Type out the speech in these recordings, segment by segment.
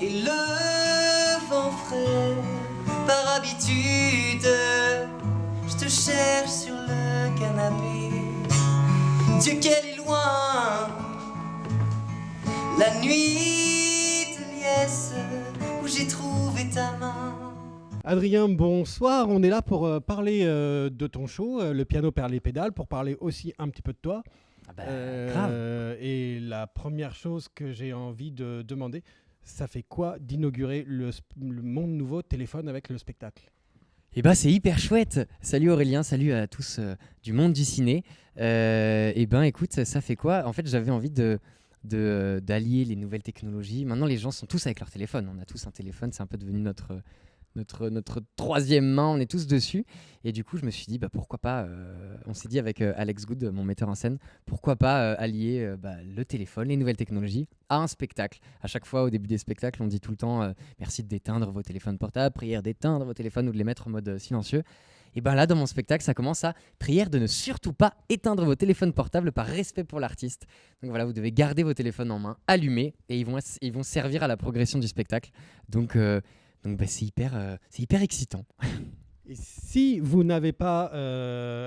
et le vent frais. Par habitude, je te cherche sur le canapé. Dieu qu'elle est loin, la nuit de liesse où j'ai trouvé ta main. Adrien, bonsoir. On est là pour parler de ton show, Le piano perd les pédales, pour parler aussi un petit peu de toi. Grave. Et la première chose que j'ai envie de demander, ça fait quoi d'inaugurer le monde nouveau téléphone avec le spectacle ? Et bah c'est hyper chouette. Salut Aurélien, salut à tous du monde du ciné. Et ben écoute, ça fait quoi ? En fait, j'avais envie d'allier les nouvelles technologies. Maintenant, les gens sont tous avec leur téléphone. On a tous un téléphone, c'est un peu devenu notre troisième main, on est tous dessus. Et du coup, je me suis dit, pourquoi pas, on s'est dit avec Alex Good, mon metteur en scène, pourquoi pas allier le téléphone, les nouvelles technologies, à un spectacle. À chaque fois, au début des spectacles, on dit tout le temps, merci d'éteindre vos téléphones portables, prière d'éteindre vos téléphones ou de les mettre en mode silencieux. Et bien là, dans mon spectacle, ça commence à prière de ne surtout pas éteindre vos téléphones portables par respect pour l'artiste. Donc voilà, vous devez garder vos téléphones en main, allumés, et ils vont servir à la progression du spectacle. Donc c'est hyper excitant. Et si vous n'avez pas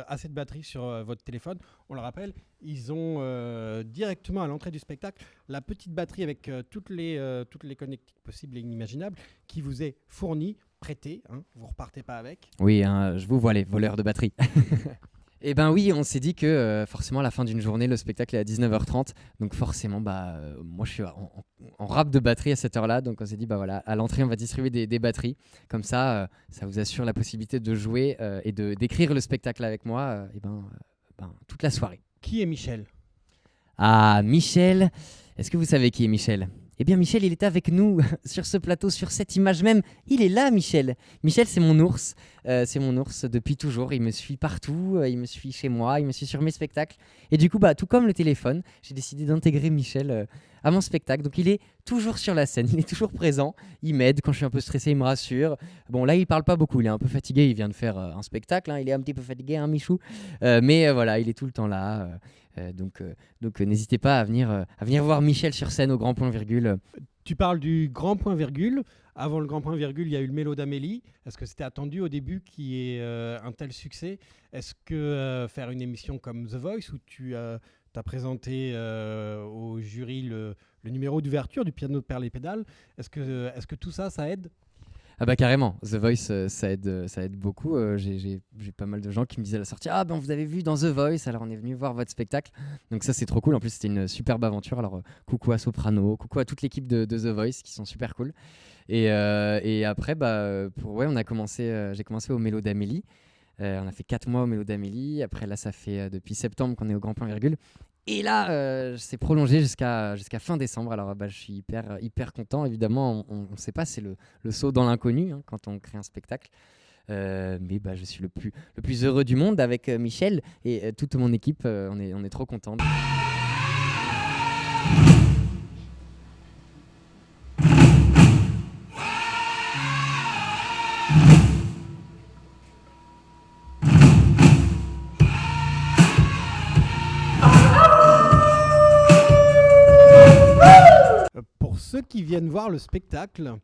assez de batterie sur votre téléphone, on le rappelle, ils ont directement à l'entrée du spectacle la petite batterie avec toutes les connectiques possibles et inimaginables qui vous est fournie, prêtée. Vous repartez pas avec. Oui, je vous vois les voleurs de batterie. Eh ben oui, on s'est dit que forcément à la fin d'une journée, le spectacle est à 19h30. Donc forcément, moi je suis en rap de batterie à cette heure-là. Donc on s'est dit, voilà, à l'entrée, on va distribuer des batteries. Comme ça, ça vous assure la possibilité de jouer et d'écrire le spectacle avec moi toute la soirée. Qui est Michel ? Ah, Michel. Est-ce que vous savez qui est Michel ? Eh bien, Michel, il était avec nous sur ce plateau, sur cette image même. Il est là, Michel. Michel, c'est mon ours. C'est mon ours depuis toujours. Il me suit partout. Il me suit chez moi. Il me suit sur mes spectacles. Et du coup, tout comme le téléphone, j'ai décidé d'intégrer Michel à mon spectacle. Donc, il est toujours sur la scène. Il est toujours présent. Il m'aide. Quand je suis un peu stressé, il me rassure. Bon, là, il parle pas beaucoup. Il est un peu fatigué. Il vient de faire un spectacle. Il est un petit peu fatigué, Michou. Mais voilà, il est tout le temps là. Donc n'hésitez pas à venir voir Michel sur scène au Grand Point Virgule. Tu parles du Grand Point Virgule. Avant le Grand Point Virgule, il y a eu le Mélo d'Amélie. Est-ce que c'était attendu au début qu'il y ait un tel succès ? Est-ce que faire une émission comme The Voice, où tu as présenté au jury le numéro d'ouverture du piano perd les pédales, est-ce que tout ça aide ? Ah carrément, The Voice ça aide beaucoup. J'ai pas mal de gens qui me disaient à la sortie, vous avez vu dans The Voice, alors on est venu voir votre spectacle. Donc ça c'est trop cool, en plus c'était une superbe aventure. Alors coucou à Soprano, coucou à toute l'équipe de The Voice qui sont super cool. Et après on a commencé, j'ai commencé au Mélo d'Amélie. On a fait 4 mois au Mélo d'Amélie. Après là ça fait depuis septembre qu'on est au Grand Point Virgule. Et là, c'est prolongé jusqu'à fin décembre. Alors, je suis hyper content. Évidemment, on ne sait pas, c'est le saut dans l'inconnu quand on crée un spectacle. Mais je suis le plus heureux du monde avec Michel et toute mon équipe. On est trop contents. Pour ceux qui viennent voir le spectacle,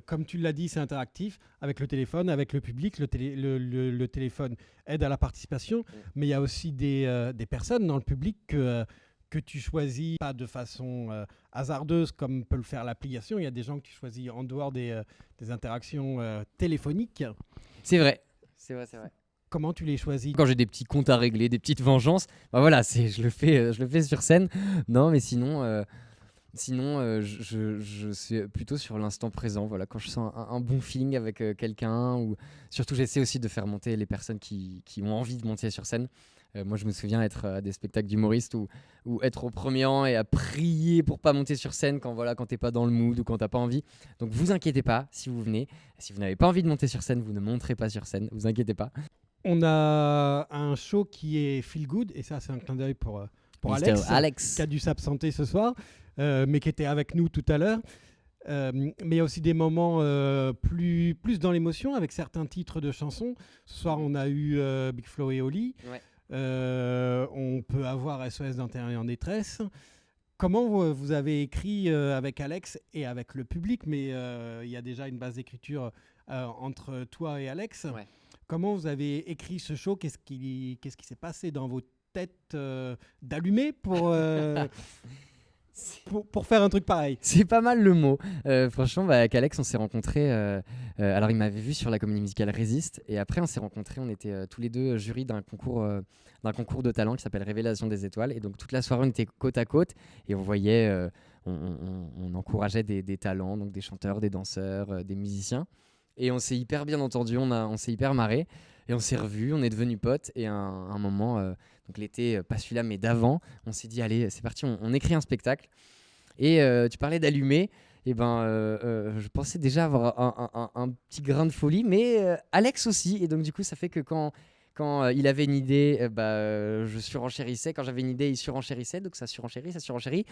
comme tu l'as dit, c'est interactif avec le téléphone, avec le public. Le téléphone aide à la participation, mais il y a aussi des personnes dans le public que tu choisis pas de façon hasardeuse comme peut le faire l'application. Il y a des gens que tu choisis en dehors des interactions téléphoniques. C'est vrai. Comment tu les choisis ? Quand j'ai des petits comptes à régler, des petites vengeances, je le fais sur scène. Non, mais sinon, je suis plutôt sur l'instant présent. Voilà, quand je sens un bon feeling avec quelqu'un, ou surtout j'essaie aussi de faire monter les personnes qui ont envie de monter sur scène. Moi, je me souviens être à des spectacles d'humoristes ou être au premier rang et à prier pour pas monter sur scène quand t'es pas dans le mood ou quand t'as pas envie. Donc, vous inquiétez pas si vous venez. Si vous n'avez pas envie de monter sur scène, vous ne monterez pas sur scène. Vous inquiétez pas. On a un show qui est feel good, et ça, c'est un clin d'œil pour Alex, qui a dû s'absenter ce soir, mais qui était avec nous tout à l'heure. Mais il y a aussi des moments plus dans l'émotion avec certains titres de chansons. Ce soir, on a eu Big Flo et Oli. Ouais. On peut avoir SOS d'Intérieur en détresse. Comment vous avez écrit avec Alex et avec le public, mais il y a déjà une base d'écriture entre toi et Alex. Ouais. Comment vous avez écrit ce show? Qu'est-ce qui s'est passé dans vos têtes d'allumés pour faire un truc pareil? C'est pas mal le mot. Franchement, avec Alex, on s'est rencontrés. Alors, il m'avait vu sur la comédie musicale Résiste. Et après, on s'est rencontrés. On était tous les deux jurys d'un concours de talent qui s'appelle Révélation des étoiles. Et donc, toute la soirée, on était côte à côte. Et on voyait, on encourageait des talents, donc des chanteurs, des danseurs, des musiciens. Et on s'est hyper bien entendu. On s'est hyper marré. Et on s'est revus. On est devenus potes. Et à un moment, donc l'été, pas celui-là, mais d'avant, on s'est dit, allez, c'est parti, on écrit un spectacle. Et tu parlais d'allumer, et je pensais déjà avoir un petit grain de folie, mais Alex aussi. Et donc du coup, ça fait que quand il avait une idée, je surenchérissais. Quand j'avais une idée, il surenchérissait. Donc ça surenchérit.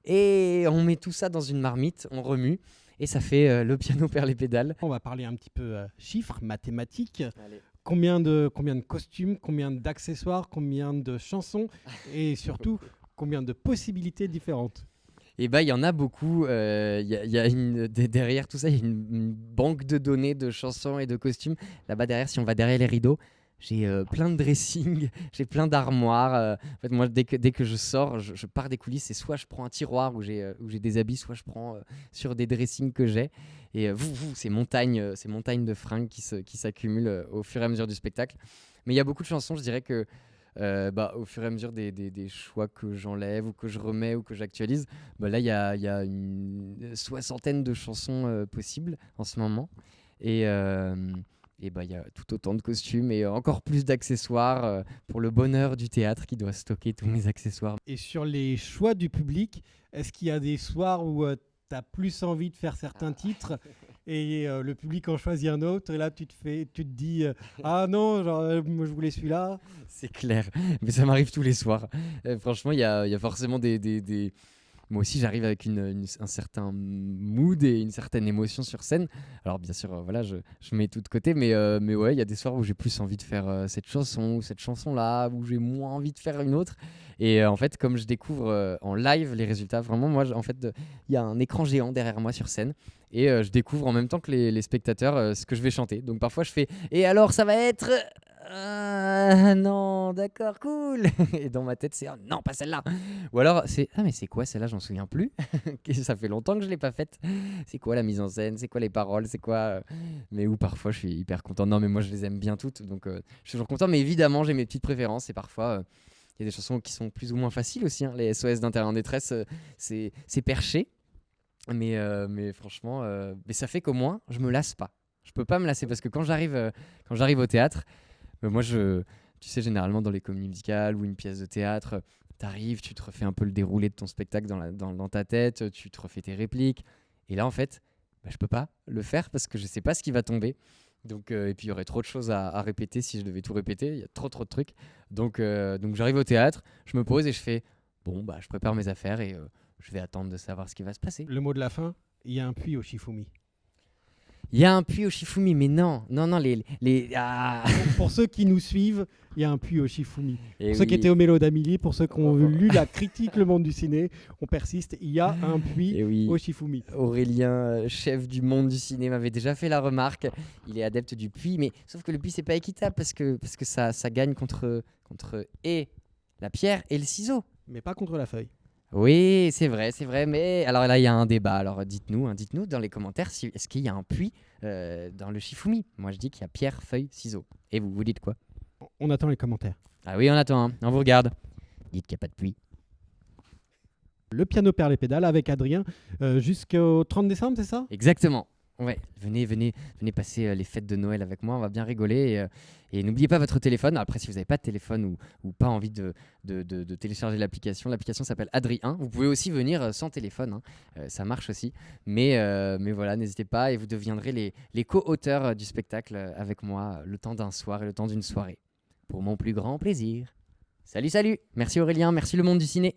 Et on met tout ça dans une marmite, on remue, et ça fait le piano perd les pédales. On va parler un petit peu chiffres, mathématiques. Allez. Combien de costumes, combien d'accessoires, combien de chansons et surtout combien de possibilités différentes? Et il y en a beaucoup. Derrière tout ça, il y a une banque de données de chansons et de costumes. Là-bas derrière, si on va derrière les rideaux, j'ai plein de dressings, j'ai plein d'armoires. En fait, moi, dès que je sors, je pars des coulisses et soit je prends un tiroir où j'ai des habits, soit je prends sur des dressings que j'ai. Et ces montagnes de fringues qui s'accumulent au fur et à mesure du spectacle. Mais il y a beaucoup de chansons, je dirais que au fur et à mesure des choix que j'enlève ou que je remets ou que j'actualise, là, il y a une soixantaine de chansons possibles en ce moment. Et il y a tout autant de costumes et encore plus d'accessoires pour le bonheur du théâtre qui doit stocker tous mes accessoires. Et sur les choix du public, est-ce qu'il y a des soirs où tu as plus envie de faire certains titres et le public en choisit un autre et là tu te dis ah non, moi je voulais celui-là. C'est clair, mais ça m'arrive tous les soirs. Franchement, il y a forcément des... Moi aussi, j'arrive avec un certain mood et une certaine émotion sur scène. Alors, bien sûr, je mets tout de côté, mais ouais, il y a des soirs où j'ai plus envie de faire cette chanson ou cette chanson-là, où j'ai moins envie de faire une autre. Et en fait, comme je découvre en live les résultats, vraiment, moi, il y a un écran géant derrière moi sur scène et je découvre en même temps que les spectateurs ce que je vais chanter. Donc, parfois, je fais « Et alors, ça va être… » non, d'accord, cool. Et dans ma tête, c'est non, pas celle-là. Ou alors, c'est mais c'est quoi celle-là, j'en souviens plus. Ça fait longtemps que je l'ai pas faite. C'est quoi la mise en scène, c'est quoi les paroles, c'est quoi Mais où parfois je suis hyper content. Non, mais moi je les aime bien toutes, donc je suis toujours content. Mais évidemment, j'ai mes petites préférences et parfois il y a des chansons qui sont plus ou moins faciles aussi. Les SOS d'Intérieur en détresse, c'est perché, mais franchement, mais ça fait qu'au moins je me lasse pas. Je peux pas me lasser parce que quand j'arrive au théâtre. Moi, tu sais, généralement dans les comédies musicales ou une pièce de théâtre, t'arrives, tu te refais un peu le déroulé de ton spectacle dans ta tête, tu te refais tes répliques. Et là, en fait, je peux pas le faire parce que je sais pas ce qui va tomber. Donc, et puis, il y aurait trop de choses à répéter si je devais tout répéter. Il y a trop de trucs. Donc j'arrive au théâtre, je me pose et je fais je prépare mes affaires et je vais attendre de savoir ce qui va se passer. Le mot de la fin, il y a un puits au Shifumi. Il y a un puits au Shifumi, mais non, Pour ceux qui nous suivent, il y a un puits au Shifumi. Et Pour ceux qui étaient au Mélo d'Amélie, pour ceux qui ont lu la critique Le Monde du Ciné, on persiste, il y a un puits au Shifumi. Aurélien, chef du Monde du Ciné, m'avait déjà fait la remarque. Il est adepte du puits, mais sauf que le puits, c'est pas équitable parce que ça gagne contre et la pierre et le ciseau. Mais pas contre la feuille. Oui, c'est vrai, mais alors là, il y a un débat. Alors dites-nous dans les commentaires, est-ce qu'il y a un puits dans le Shifumi? Moi, je dis qu'il y a pierre, feuille, ciseaux. Et vous dites quoi? On attend les commentaires. Ah oui, on attend, hein. On vous regarde. Dites qu'il n'y a pas de puits. Le piano perd les pédales avec Adrien jusqu'au 30 décembre, c'est ça? Exactement. Ouais, venez passer les fêtes de Noël avec moi, on va bien rigoler. Et n'oubliez pas votre téléphone. Après, si vous n'avez pas de téléphone ou pas envie de télécharger l'application s'appelle Adrien. Vous pouvez aussi venir sans téléphone, hein. Ça marche aussi. Mais voilà, n'hésitez pas et vous deviendrez les co-auteurs du spectacle avec moi le temps d'un soir et le temps d'une soirée. Pour mon plus grand plaisir. Salut! Merci Aurélien, merci le Monde du Ciné.